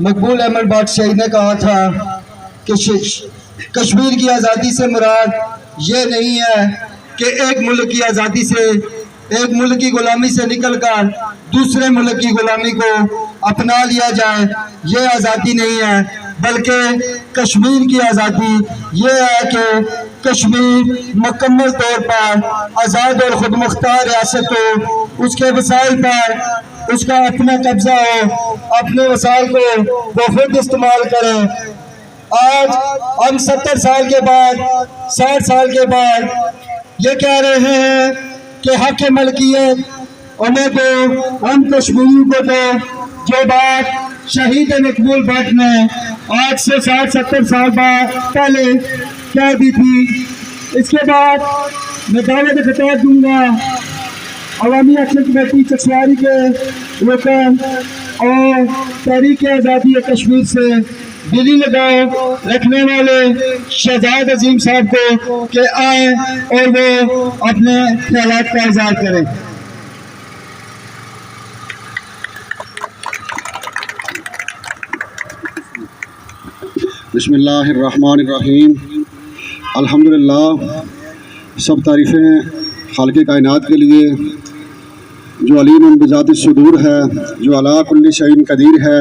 مقبول احمد بادشاہی نے کہا تھا کہ کشمیر کی آزادی سے مراد یہ نہیں ہے کہ ایک ملک کی آزادی سے، ایک ملک کی غلامی سے نکل کر دوسرے ملک کی غلامی کو اپنا لیا جائے، یہ آزادی نہیں ہے، بلکہ کشمیر کی آزادی یہ ہے کہ کشمیر مکمل طور پر آزاد اور خود مختار ریاست ہو، اس کے وسائل پر اس کا اپنا قبضہ ہو، اپنے وسائل کو وہ خود استعمال کریں۔ آج ہم 70 سال کے بعد، 60 سال کے بعد یہ کہہ رہے ہیں کہ حق ملکیت انہیں دو، ہم کشمیریوں کو دو، جو بات شہید مقبول بٹ نے آج سے 60-70 سال پہلے کہہ دی تھی۔ اس کے بعد میں دعوت خطاب دوں گا عوامی ایکشن کمیٹی چکسواری کے رکن اور تحریک آزادی کشمیر سے دلی لگاؤ رکھنے والے شہزاد عظیم صاحب کو کہ آئیں اور وہ اپنے خیالات کا اظہار کریں۔ بسم اللہ الرحمن الرحیم۔ الحمدللہ، سب تعریفیں خالق کائنات کے لیے جو علیم بذات الصدور ہے، جو علی کل شیء قدیر ہے۔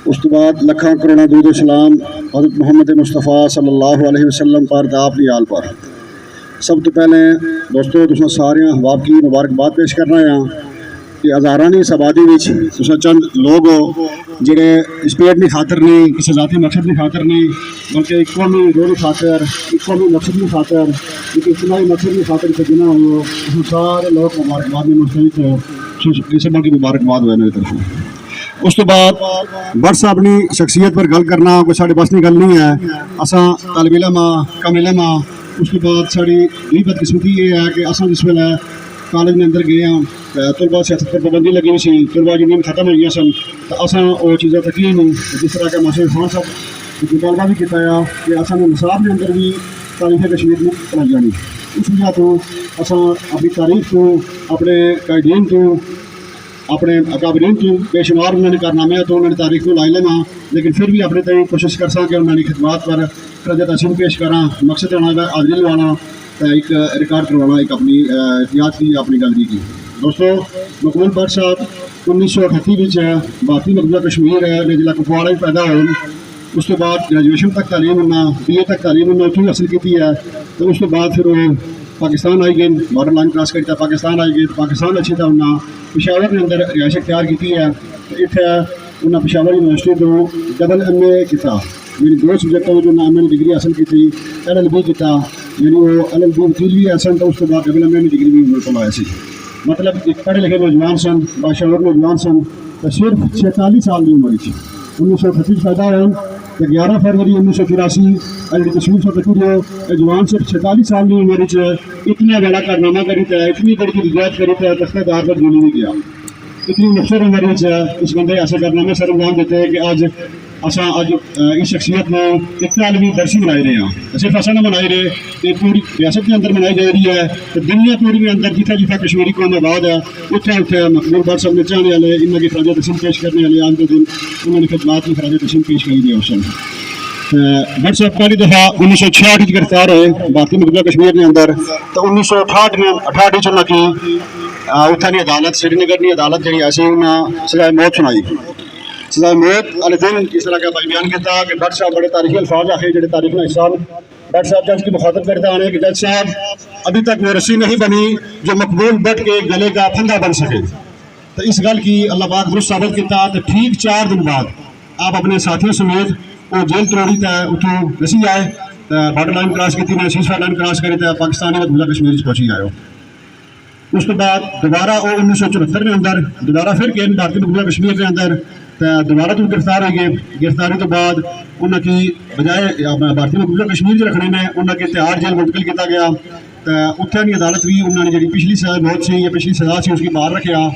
اس کے بعد لکھاں کروڑاں درود و سلام حضرت محمد مصطفیٰ صلی اللہ علیہ وسلم پر تے اپنی آل پر۔ سب تو پہلے دوستو تساں سارے احباب کی مبارکباد پیش کرنا ہے کہ ہزارانی اس آبادی تساں چند لوگ ہو جڑے اس پیٹ کی خاطر نہیں، کسی ذاتی مقصد کی خاطر نہیں، بلکہ ایک قومی روح کی خاطر، ایک قومی مقصد کی خاطر، ایک اجتماعی مقصد کی خاطر سے جمع ہوئے ہو، تساں سارے لوگ مبارکباد میں مشترک ہو، اس سب کی مبارکباد ہوئے میری طرف۔ اس تو بعد بٹ صاحب نے شخصیت پر گل کرنا کوئی ساڑھے بس کی گل نہیں ہے۔ اساں طالب علم ہاں، کم علم ہاں۔ اس کے بعد ساری یہ بدقسمتی یہ ہے کہ اساں جس ویلے کالج میں اندر گئے ہاں طلبا سیاست پر پابندی لگی ہوئی سی، طلبا یونین ختم ہوئی سن، تو اساں وہ چیزیں تکلیف نہیں، جس طرح کہ ماشاء خان صاحب مطالبہ بھی کیا کہ اساں نے نصاب کے اندر بھی تاریخ کشمیر میں پڑھائی جانی۔ اس وجہ تو اساں اپنی تاریخ کو، اپنے قائدین کو، اپنے اکابرین کی بے شمار انہوں نے کارنامے تو انہوں نے تاریخ کو لائے لینا، لیکن پھر بھی اپنے تئیں کوشش کر سا کہ انہوں نے خدمات پر خراج تحسین پیش کرا، مقصد ہونا حاضری لوانا، ایک ریکارڈ کروانا، ایک اپنی احتیاط کی، اپنی گلری کی۔ دوستو مقبول بٹ صاحب 1938 بھارتی مقبوضہ کشمیر ہے ضلع کپواڑہ پیدا ہوئے۔ اس کے بعد گریجویشن تک تعلیم انہوں بی اے تک تعلیم انہوں اتوں حاصل کی ہے۔ تو اس کے بعد پھر وہ پاکستان آئی گئے، بارڈر لائن کراس کرتا پاکستان آئی گئے، پاکستان اچھی طرح انہیں پشاور کے اندر رہائش اختیار کی ہے۔ تو اتنے انہیں پشاور یونیورسٹی تو ڈبل ایم اے کیا، یعنی 2 سبجیکٹوں جو ایم اے ڈگری حاصل کی تھی، ایل ایل بی کیا، یعنی وہ ایل ایل بی وکیل بھی ہے سن، تو اس کے بعد ڈبل ایم اے ڈگری بھی میرے کو آیا سی۔ مطلب ایک پڑھے لکھے نوجوان سن، باشعور نوجوان سن، تو صرف 46 سال کی عمر تھی۔ 1938 پیدا ہوئے تو 11 فروری 1984 کشمیر سے تک جو جوان صرف 46 سال کی عمر اتنا بڑا کارنامہ کری تھا، اتنی بڑی رجایت کری تھا، تختہ دار پر گولی نہیں گیا۔ اتنی مختصر عمر اس بندے ایسے کارنامے سر انجام دیتے ہیں کہ آج اساں اس شخصیت میں اتنا عالمی برسی منائی رہے ہیں۔ صرف ایسا نہ منائی رہے کہ پوری ریاست کے اندر منائی جا رہی ہے، تو دنیا پوری کے اندر جتنا جتنا کشمیری قوم آباد ہے اتنا اتنے مقبول بٹ صاحب نے چاہنے والے انہوں کی خراج تحسین پیش کرنے والے آج کے دن انہوں نے خدمات کی خراج تحسین پیش کری دی اس بٹ صاحب پہلی دفعہ 1966 گرفتار ہوئے بھارتی مقبوضہ کشمیر کے اندر۔ تو 1968 کی اتنی عدالت سری نگر کی عدالت جی ایسی انہیں سزائے موت سنائی۔ سزائے موت والے دن اس طرح کا بیان کیا کہ بٹ صاحب بڑے تاریخی الفاظ آخر جڑے تاریخ کا حصہ بٹ صاحب جج کی مخاطب کرتے آنے کہ جج صاحب ابھی تک وہ رسی نہیں بنی جو مقبول بٹ کے گلے کا پھندا بن سکے۔ تو اس گل کی اللہ پاک درست ثابت کیا۔ تو ٹھیک 4 دن بعد آپ اپنے ساتھیوں سمیت وہ جیل تروڑی تھا اتوں رسی آئے، بارڈر لائن کراس کی تھی، سیز فائر لائن کراس کری تھا، پاکستان مقبوضہ کشمیر سے پہنچی آئے۔ اس کے بعد دوبارہ وہ 1974 کے اندر دوبارہ پھر گئے بھارتی مقبوضہ کشمیر کے اندر، دوبارہ تو گرفتار ہوئی گئے۔ گرفتاری تو بعد انہوں کی بجائے بھارتی مقبوضہ کشمیر سے رکھنے میں انہوں کے تہاڑ جیل منتقل کیا گیا۔ تو اتنے کی عدالت بھی انہوں نے جی پچھلی سزا موت سی یا پچھلی سزا سی اس کی باہر رکھا۔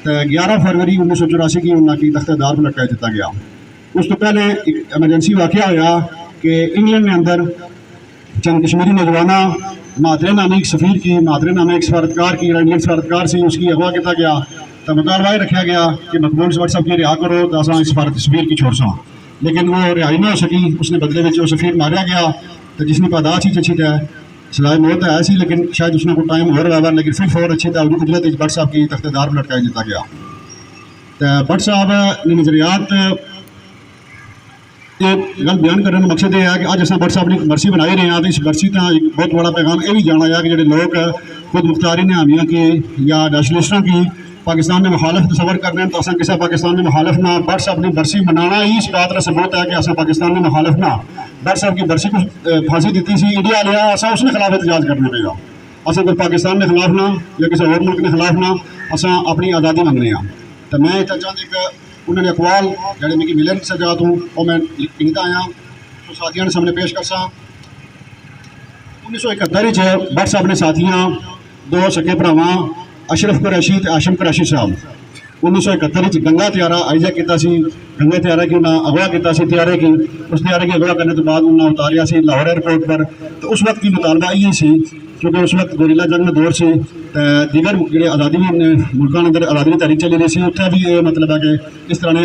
تو 11 فروری 1984 کی انہوں کی تختہ دار پر لٹکا دیتا گیا۔ اس تو پہلے ایک ایمرجنسی واقعہ ہوا کہ انگلینڈ میں اندر چند کشمیری نوجوانہ مہاترے نامی ایک سفیر کی، مہاترے نامی ایک سفارتکار کی، انڈین سفارتکار سی، اس کی اغوا کیا گیا۔ تو مطالبہ یہ رکھا گیا کہ مقبول بٹ صاحب کی رہا کرو تو اصل سفارت سفیر کی چھوڑ سا، لیکن وہ رہائی نہ ہو سکی. اس نے بدلے میں وہ سفیر ماریا گیا. تو جس نے پادا سی اچھی ہے سزائے موت ہے ایسی، لیکن شاید اس نے کوئی ٹائم ہو رہا، لیکن پھر فور اچھی تھا قدرت بٹ صاحب کی تخت دار پر لٹکائی دیتا گیا. تو بٹ صاحب نے نظریات ایک گل بیان کرنے کا مقصد یہ ہے کہ اج اصل بٹ صاحب نے برسی بنائی رہے ہیں. تو اس برسی کا ایک بہت بڑا پیغام یہ بھی جانا ہے کہ جڑے لوگ خود مختاری حامیہ کی یا نیشنلسٹوں کی پاکستان میں مخالف تصور کرنے ہیں، تو اصل کسی پاکستان میں مخالف نہ. بٹ صاحب نے برسی منانا ہی اس بات کا ثبوت ہے کہ اصل پاکستان میں مخالف نہ. بٹ صاحب کی برسی کو پھانسی دیتی سی انڈیا لیا، اصل اس نے خلاف احتجاج کرنے پے گا. اصل کوئی پاکستان کے خلاف نہ یا کسی اور ملک کے خلاف نہ، اصل اپنی آزادی منگنے ہیں. تو میں اتنا چاہتا کہ انہوں نے اقوال جڑے میری ملن سجات ہوں وہ میں لکھتا آیا تو ساتھیوں نے سامنے پیش کر سا. 1971 بٹ صاحب نے ساتھیاں دو سکے بھراواں اشرف قریشی تے ہاشم قریشی صاحب 1971 گنگا تیارہ آئیجا کیتا سی. گنگا تیارہ کی انہیں اغوا کیتا سی تیارے کی. اس تیارے کی اغوا کرنے کے بعد انہیں اتاریا سی لاہور ایئرپورٹ پر. تو اس وقت کی مطالبہ یہی سی کیونکہ اس وقت گوریلا جنگ میں دور سے دیگر جڑے آزادی ملکوں کے اندر آزادی کی تحریک چلی رہی سی، اتنے بھی یہ مطلب ہے کہ اس طرح نے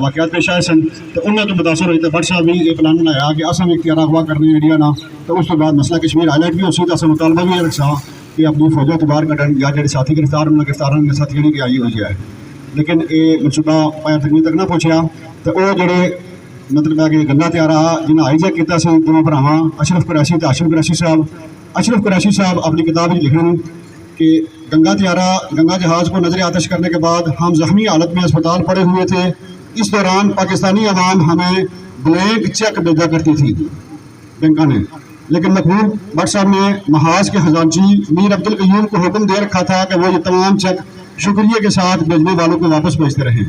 واقعات پیش آئے سن. تو انہوں تو متاثر ہوئی. تو بٹ صاحب بھی یہ پلان بنایا کہ اصل ایک تیارہ اغوا کرنے انڈیا نہ. تو اس کے بعد مسئلہ کشمیر ہائی لائٹ بھی ہو سی. تو اصل مطالبہ بھی یہ رکھا کہ اپنی فوجوں کو باہر کٹن یا جڑے ساتھی گرفتار انہیں گرفتار ساتھی نہیں کہ آئی ہوئی جائے. لیکن یہ منصوبہ پایا تکمیل تک نہ پہنچیا. تو وہ جڑے مطلب ہے کہ گنگا تیارہ جنہیں آئی جیک کیا دونوں بھراواں اشرف قریشی تے ہاشم قریشی صاحب. اشرف قریشی صاحب اپنی کتاب لکھیں کہ گنگا تیارہ گنگا جہاز کو نظر آتش کرنے کے بعد ہم زخمی حالت میں اسپتال پڑے ہوئے تھے. اس دوران پاکستانی عوام ہمیں بلینک چیک بھیجا کرتی تھی بینکوں نے، لیکن مقبول بٹ صاحب نے محاذ کے خزانچی میر عبد القیوم کو حکم دے رکھا تھا کہ وہ یہ تمام چیک شکریہ کے ساتھ بھیجنے والوں کو واپس بھیجتے رہیں.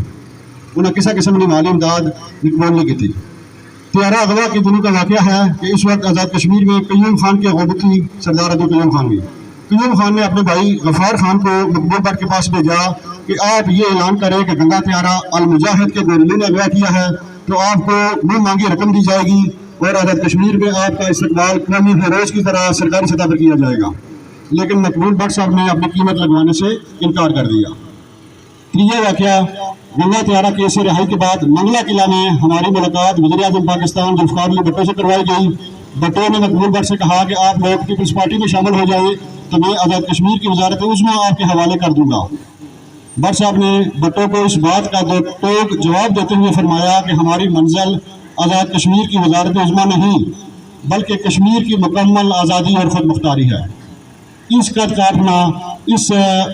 انہیں کسی قسم کی مالی امداد قبول نہیں کی تھی. تیارہ اغوا کے دنوں کا واقعہ ہے کہ اس وقت آزاد کشمیر میں قیوم خان کی غربت تھی. سردار عبد القیوم خان بھی قیوم خان نے اپنے بھائی غفار خان کو مقبول بٹ کے پاس بھیجا کہ آپ یہ اعلان کریں کہ گنگا تیارہ المجاہد کے گوریلے نے اغوا کیا ہے تو آپ کو منہ مانگی رقم دی جائے گی اور آزاد کشمیر میں آپ کا استقبال قومی فیروز کی طرح سرکاری سطح پر کیا جائے گا. لیکن مقبول بٹ صاحب نے اپنی قیمت لگوانے سے انکار کر دیا. یہ واقعہ گنگا تیارہ کیس سے رہائی کے بعد منگلا قلعہ میں ہماری ملاقات وزیر اعظم پاکستان ذوالفقار علی بھٹو سے کروائی گئی. بھٹو نے مقبول بٹ سے کہا کہ آپ لوگ پیپلز پارٹی میں شامل ہو جائیں تو میں آزاد کشمیر کی وزارت عظمیٰ آپ کے حوالے کر دوں گا. بٹ صاحب نے بھٹو کو اس بات کا دو ٹوک جواب دیتے ہوئے فرمایا کہ ہماری منزل آزاد کشمیر کی وزارت عظمیٰ نہیں بلکہ کشمیر کی مکمل آزادی اور خود مختاری ہے. اس قد کاٹنا اس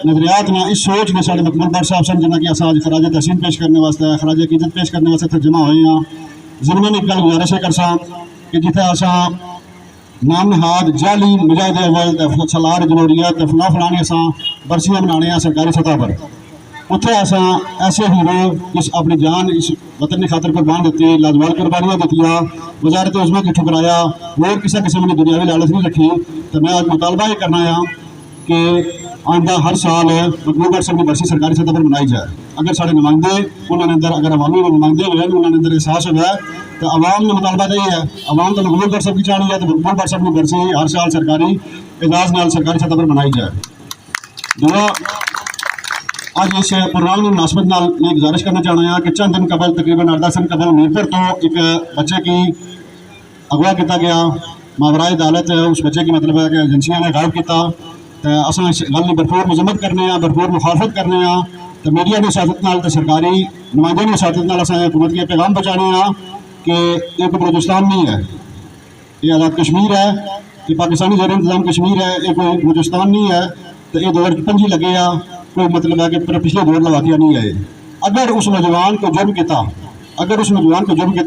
نظریات نہ اس سوچ نے سارے مقبول بٹ صاحب سن جنہ کہ اصل اج خراج تحسین پیش کرنے واسطے خراج عقیدت پیش کرنے واسطے تھے جمع ہوئے ہیں. ضمن ایک گل گزارش کر سا کہ جتنے اساں نام نہاد جعلی مجاہد اول سالار جمہوریت فلاں فلانی اساں برسیاں منانے ہیں سرکاری سطح پر، اتنے اساں ایسے ہیرو جس اپنی جان اس وطن کی خاطر قربان دیتی لاجوال قربانیاں دیتی وزارت عظمیٰ کی ٹھکرایا وہ کسی قسم کی دنیاوی لالچ نہیں رکھی. تو میں آج مطالبہ یہ کرنا ہے کہ آئندہ ہر سال مقبول بٹ صاحب کی برسی سرکاری سطح پر منائی جائے. اگر سارے نمائندے انہوں نے اندر اگر عوامی نمائندے ہوئے انہوں نے اندر احساس ہوا ہے تو عوام نے مطالبہ تو یہ ہے عوام تو مقبول بٹ صاحب کی چاہیے ہے تو مقبول بٹ صاحب کی برسی ہر سال سرکاری اعزاز نال سرکاری سطح پر منائی جائے. دعا آج اس پروگرام کی مناسبت نال میں گزارش کرنا چاہنا ہے کہ چند دن قبل تقریباً 8-10 دن قبل میرپور تو ایک بچے کی اغوا کیا گیا ماورائے عدالت. اس بچے کی مطلب ہے کہ ایجنسیاں نے غائب کیا. تو اصل اس گل کی بھرپور مذمت کرنے ہیں بھرپور مخالفت کرنے ہیں. تو میڈیا کی سیاست نال تو سرکاری نمائندے کی سیاست نال اصل حکومت کے پیغام پہنچانے ہیں کہ یہ کوئی بلوچستان نہیں ہے، یہ آزاد کشمیر ہے، یہ پاکستانی زیر انتظام کشمیر ہے، یہ کوئی بلوچستان نہیں ہے. تو یہ 2025 لگے گا کوئی مطلب ہے کہ پچھلے دور کا واقعہ نہیں ہے. اگر اس نوجوان کو جرم کیا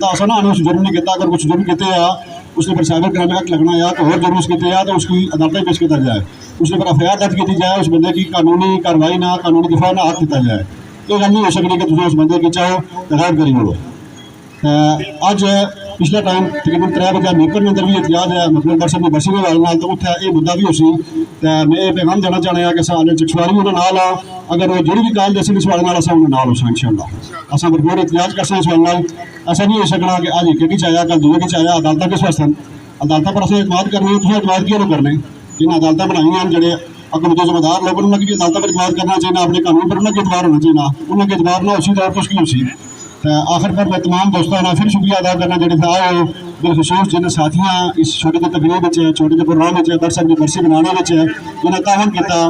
ایسا نہ اس جرم نہیں کیا، اگر کچھ جرم کیتے ہیں اس نے پھر سائبر کرائم ایکٹ لگنا یا کوئی اور جرم اس کیتے ہیں تو اس کی عدالتیں پیش کیا جائے، اس نے پھر FIR درج کی جائے، اس بندے کی قانونی کارروائی نہ قانونی دفاع نہ ہاتھ دیتا جائے. یہ گل نہیں ہو سکتی کہ تم اس بندے کی چاہو تو غائب کری ہو. اج پچھلا ٹائم تقریباً 3 بجے میرپور کے اندر بھی احتجاج ہے مقبول بٹ صاحب کی برسی کے حوالے تو اتنے یہ مدعا بھی ہو سی. تو میں یہ پیغام دینا چاہنا کہ سارے چکسواری انہوں نال آ اگر وہ جڑی بھی کال دسی اس والے نال انہوں نال ہو سا ان شاء اللہ اصل بھرپور احتجاج کر سا اس والے ایسا نہیں ہو سکنا کہ آج ایک چاہیا کل دوے کی چاہیا. عدالتیں کس واسطے عدالتوں پر اصل اعتماد کرنی ہے. تو اعتماد کیوں نہ کرنے جنہیں عدالتیں بنائی ہیں جڑے اگر جو ذمہ دار لوگوں نے بھی عدالتوں پر اعتبار کرنا چاہیے، اپنے قانون پر انہیں اعتبار ہونا چاہیے، انہیں کے اعتبار نہ اسی طور پر اس کی اسی آخر پر میں تمام دوستوں کا پھر شکریہ ادا کرنا جڑے تھے آئے ہو، بالخصوص جن ساتھیاں اس چھوٹے کے تقریب چھوٹے کے پروگرام برسہ کی برسی بنانے جنہیں تعاون کیا،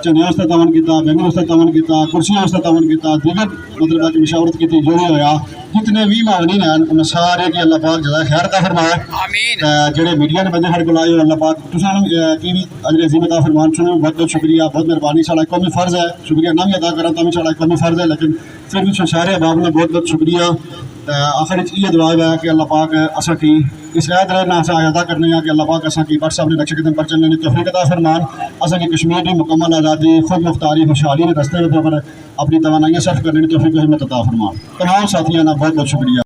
چنے اس تعاون کیا، بینگن اس تعاون کیا، کرسیاں اس تعاون کیا، دیگر مطلب کہ مشاورت کی جو بھی ہوا، جتنے بھی معاونین ہیں ان سارے کی اللہ پاک جزائے خیر عطا فرمائے۔ جڑے میڈیا نے بندے ہر کو لائے اللہ پاک تساں کی بھی اجر عظیم عطا فرمان سنو، بہت بہت شکریہ، بہت مہربانی، سارا قومی فرض ہے، شکریہ نہ بھی ادا کرا تو بھی سارا قومی فرض ہے، لیکن پھر بھی سارے احباب نے بہت بہت شکریہ۔ آخر یہ دعا ہے کہ اللہ پاک اساں کی اس عید رہنا اساں ادا کرنے ہیں کہ اللہ پاک اساں کی بٹ صاحب نے نقش قدم پر چلنے کی توفیق عطا فرمان، اساں کی کشمیر کی مکمل آزادی، خود مختاری، خوشحالی کے رستے پر اپنی توانائیاں صرف کرنے کی توفیق و ہمت عطا فرمان۔ تمام ساتھیوں کا بہت بہت شکریہ۔